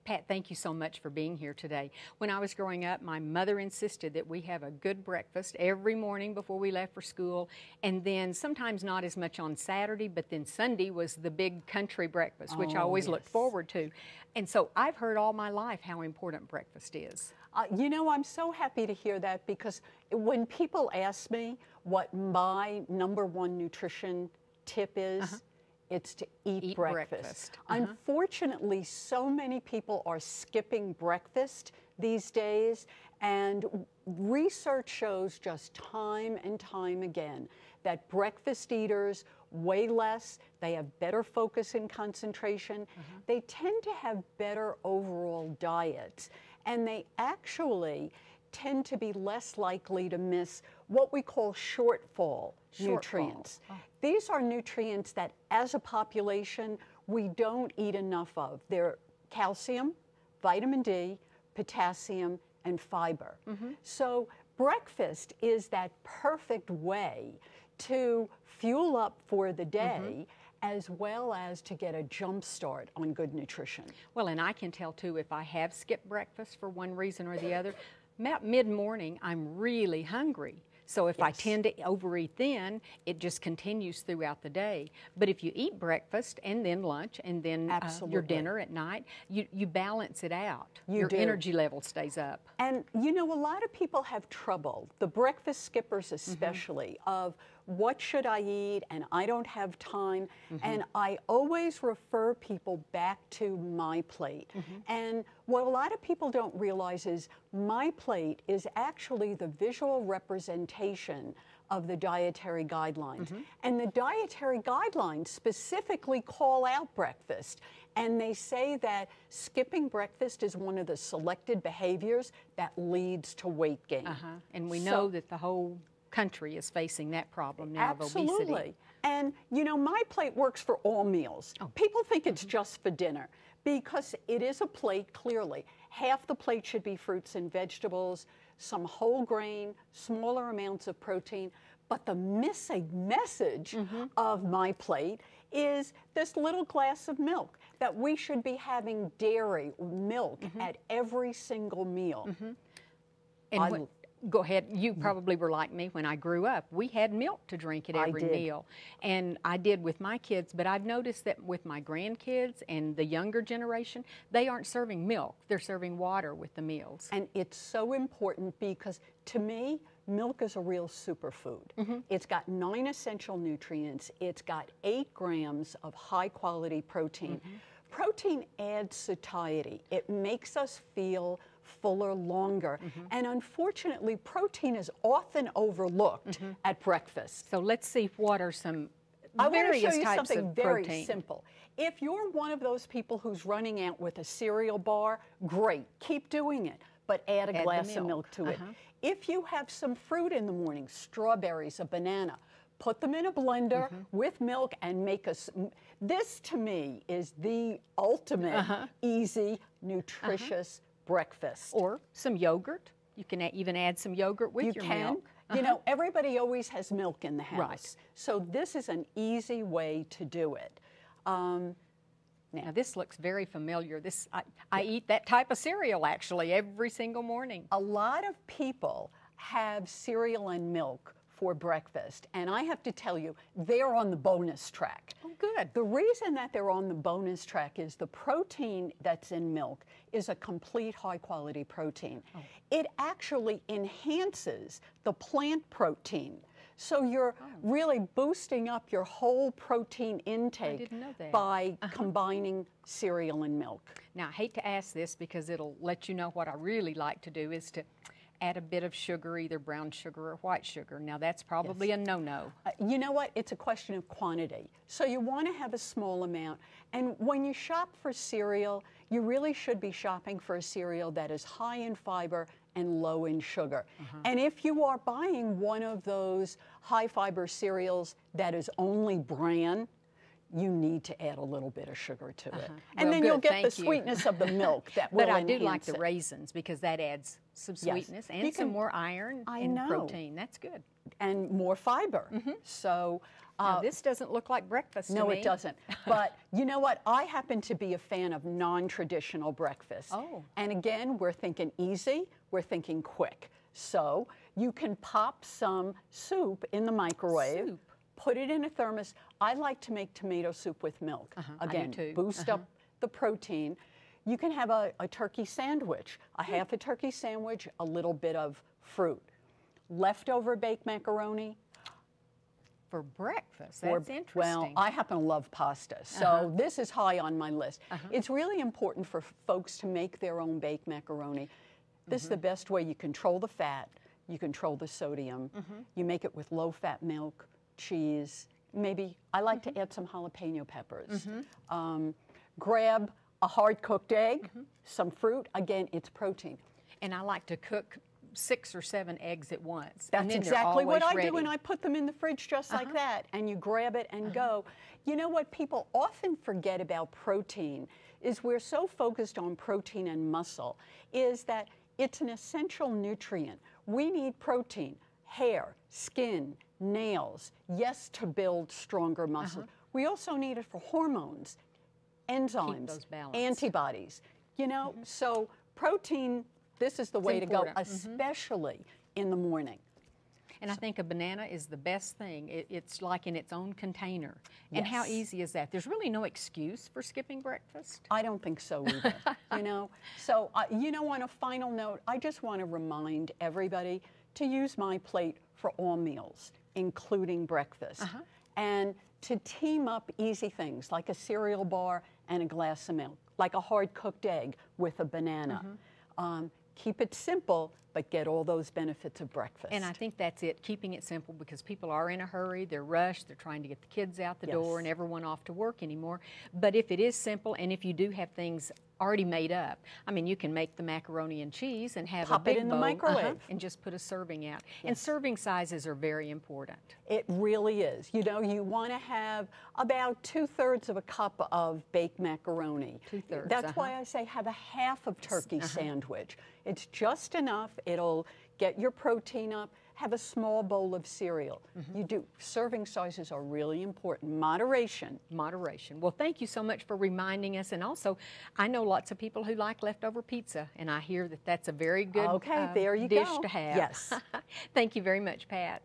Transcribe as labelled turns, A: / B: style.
A: Pat, thank you so much for being here today. When I was growing up, my mother insisted that we have a good breakfast every morning before we left for school, and then sometimes not as much on Saturday, but then Sunday was the big country breakfast, which I always looked forward to. And so I've heard all my life how important breakfast is.
B: You know, I'm so happy to hear that, because when people ask me what my #1 nutrition tip is, it's to eat breakfast. Unfortunately, so many people are skipping breakfast these days, and research shows just time and time again that breakfast eaters weigh less, they have better focus and concentration, they tend to have better overall diets, and they actually tend to be less likely to miss what we call shortfall nutrients. These are nutrients that, as a population, we don't eat enough of. They're calcium, vitamin D, potassium, and fiber. So breakfast is that perfect way to fuel up for the day, as well as to get a jump start on good nutrition.
A: Well, and I can tell too, if I have skipped breakfast for one reason or the other, about mid-morning, I'm really hungry. So if I tend to overeat then, it just continues throughout the day. But if you eat breakfast and then lunch and then your dinner at night, you balance it out. Your energy level stays up.
B: And you know, a lot of people have trouble, the breakfast skippers especially, of what should I eat, and I don't have time. And I always refer people back to My Plate. And what a lot of people don't realize is My Plate is actually the visual representation of the dietary guidelines. And the dietary guidelines specifically call out breakfast. And they say that skipping breakfast is one of the selected behaviors that leads to weight gain.
A: And we know that the whole country is facing that problem now of obesity.
B: Absolutely. And you know, My Plate works for all meals. People think it's just for dinner, because it is a plate, clearly. Half the plate should be fruits and vegetables, some whole grain, smaller amounts of protein. But the missing message of My Plate is this little glass of milk, that we should be having dairy, milk at every single meal.
A: And go ahead. You probably were like me when I grew up. We had milk to drink at every meal. And I did with my kids, but I've noticed that with my grandkids and the younger generation, they aren't serving milk. They're serving water with the meals.
B: And it's so important, because to me, milk is a real superfood. It's got 9 essential nutrients. It's got 8 grams of high-quality protein. Protein adds satiety. It makes us feel fuller longer. And unfortunately, protein is often overlooked at breakfast.
A: So let's see what are some
B: I want to
A: various
B: show you
A: types
B: something
A: of
B: very
A: protein.
B: simple. If you're one of those people who's running out with a cereal bar, great, keep doing it, but add a glass of milk to it. If you have some fruit in the morning, strawberries, a banana, put them in a blender with milk and make this to me is the ultimate easy, nutritious breakfast.
A: Or some yogurt. You can even add some yogurt with your milk.
B: You know, everybody always has milk in the house. So this is an easy way to do it.
A: Now this looks very familiar. I eat that type of cereal actually every single morning.
B: A lot of people have cereal and milk for breakfast, and I have to tell you, they're on the bonus track.
A: Oh, good.
B: The reason that they're on the bonus track is the protein that's in milk is a complete high-quality protein. It actually enhances the plant protein. So you're really boosting up your whole protein intake by combining cereal and milk.
A: Now, I hate to ask this because it'll let you know what I really like to do is to add a bit of sugar, either brown sugar or white sugar. Now, that's probably a no-no.
B: You know what? It's a question of quantity. So you want to have a small amount. And when you shop for cereal, you really should be shopping for a cereal that is high in fiber and low in sugar. And if you are buying one of those high fiber cereals that is only bran, you need to add a little bit of sugar to it. And then you'll get the sweetness of the milk that will enhance it.
A: But I do like the raisins because that adds some sweetness and some more iron and protein. That's good.
B: And more fiber. So
A: Now, this doesn't look like breakfast to me.
B: No, it doesn't. But you know what? I happen to be a fan of non-traditional breakfast.
A: Oh.
B: And again, we're thinking easy, we're thinking quick. So you can pop some soup in the microwave.
A: Soup.
B: Put it in a thermos. I like to make tomato soup with milk. Again,
A: I do too.
B: boost up the protein. You can have a turkey sandwich, a half a turkey sandwich, a little bit of fruit. Leftover baked macaroni.
A: For breakfast, that's interesting.
B: Well, I happen to love pasta, so this is high on my list. It's really important for folks to make their own baked macaroni. This is the best way. You control the fat, you control the sodium, you make it with low-fat milk, cheese, maybe, I like to add some jalapeno peppers. Grab a hard-cooked egg, some fruit. Again, it's protein.
A: And I like to cook 6 or 7 eggs at once.
B: That's
A: and then
B: exactly what I
A: ready.
B: do, and I put them in the fridge just like that, and you grab it and go. You know what people often forget about protein is we're so focused on protein and muscle, is that it's an essential nutrient. We need protein, hair, skin, nails, yes, to build stronger muscle. We also need it for hormones, enzymes, antibodies. You know, so protein, this is the way to go, especially in the morning.
A: And I think a banana is the best thing. It's like in its own container. And how easy is that? There's really no excuse for skipping breakfast.
B: I don't think so either, you know. So, you know, on a final note, I just want to remind everybody to use My Plate for all meals, including breakfast. And to team up easy things like a cereal bar and a glass of milk, like a hard-cooked egg with a banana. Keep it simple, but get all those benefits of breakfast.
A: And I think that's it, keeping it simple, because people are in a hurry, they're rushed, they're trying to get the kids out the door and everyone off to work anymore. But if it is simple, and if you do have things already made up, I mean, you can make the macaroni and cheese and have
B: Pop
A: a big
B: it in
A: bowl,
B: the microwave.
A: And just put a serving out. And serving sizes are very important.
B: It really is. You know, you want to have about 2/3 of a cup of baked macaroni.
A: 2/3.
B: That's why I say have a half of turkey sandwich. It's just enough. It'll get your protein up. Have a small bowl of cereal. You do. Serving sizes are really important. Moderation.
A: Moderation. Well, thank you so much for reminding us. And also, I know lots of people who like leftover pizza, and I hear that that's a very good
B: there you
A: dish
B: go.
A: to have.
B: Yes.
A: Thank you very much, Pat.